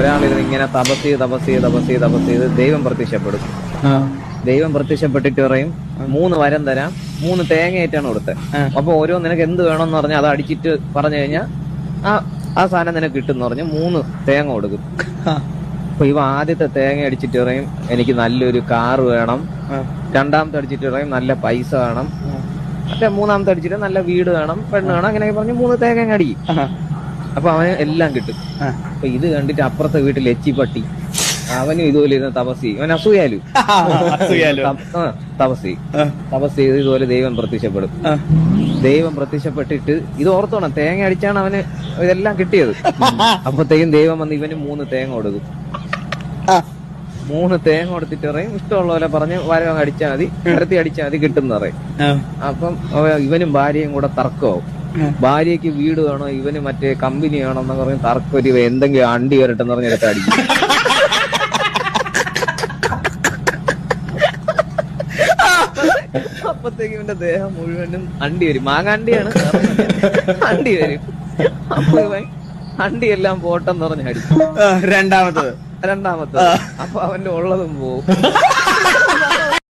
ഒരാളിരുന്ന് ഇങ്ങനെ തപസ് ചെയ്ത് ദൈവം പ്രത്യക്ഷപ്പെടും. ദൈവം പ്രത്യക്ഷപ്പെട്ടിട്ട് പറയും 3 വരം തരാം, 3 തേങ്ങയായിട്ടാണ് കൊടുത്തത്. അപ്പൊ ഓരോ നിനക്ക് എന്ത് വേണമെന്ന് പറഞ്ഞാൽ അത് അടിച്ചിട്ട് പറഞ്ഞു കഴിഞ്ഞാൽ ആ സാധനം നിനക്ക് കിട്ടും പറഞ്ഞു 3 തേങ്ങ കൊടുക്കും. അപ്പൊ ഇവ ആദ്യത്തെ തേങ്ങ അടിച്ചിട്ട് പറയും എനിക്ക് നല്ലൊരു കാറ് വേണം, രണ്ടാമത്തെ അടിച്ചിട്ട് പറയും നല്ല പൈസ വേണം, മറ്റേ മൂന്നാമത്തെ അടിച്ചിട്ട് നല്ല വീട് വേണം, പെണ്ണ് വേണം, അങ്ങനെയൊക്കെ പറഞ്ഞ് 3 തേങ്ങ അടിക്കും. അപ്പൊ അവന് എല്ലാം കിട്ടും. അപ്പൊ ഇത് കണ്ടിട്ട് അപ്പുറത്തെ വീട്ടിൽ എച്ചിപ്പട്ടി അവനും ഇതുപോലെ ഇരുന്ന് തപസ് ചെയ്യും. അവൻ അസൂയാലും തപസ് ചെയ്ത് ഇതുപോലെ ദൈവം പ്രത്യക്ഷപ്പെടും. ദൈവം പ്രത്യക്ഷപ്പെട്ടിട്ട് ഇത് ഓർത്തോണം, തേങ്ങ അടിച്ചാണ് അവന് ഇതെല്ലാം കിട്ടിയത്. അപ്പത്തേക്കും ദൈവം വന്ന് ഇവന് 3 തേങ്ങ കൊടുക്കും. 3 തേങ്ങ കൊടുത്തിട്ട് പറയും ഇഷ്ടമുള്ള പോലെ പറഞ്ഞ് വരം അടിച്ചാൽ മതി, നിരത്തി അടിച്ചാൽ മതി, കിട്ടുന്ന പറയും. അപ്പം ഇവനും ഭാര്യയും കൂടെ തർക്കമാവും. ഭാര്യയ്ക്ക് വീട് വേണോ, ഇവന് മറ്റേ കമ്പനി വേണോ എന്നൊക്കെ പറഞ്ഞ് തർക്കം. ഒരു എന്തെങ്കിലും അണ്ടി വരട്ടെന്ന് പറഞ്ഞ് എടുത്ത് അടിക്കും. അപ്പത്തേക്ക് ഇവന്റെ ദേഹം മുഴുവനും അണ്ടി വരും. മാങ്ങാണ്ടിയാണ്, അണ്ടി വരും. അപ്പൊ ഇവൻ അണ്ടി എല്ലാം പോട്ടെന്ന് പറഞ്ഞ് അടിക്കും. രണ്ടാമത്തത് അപ്പൊ അവന്റെ ഉള്ളതും പോവും.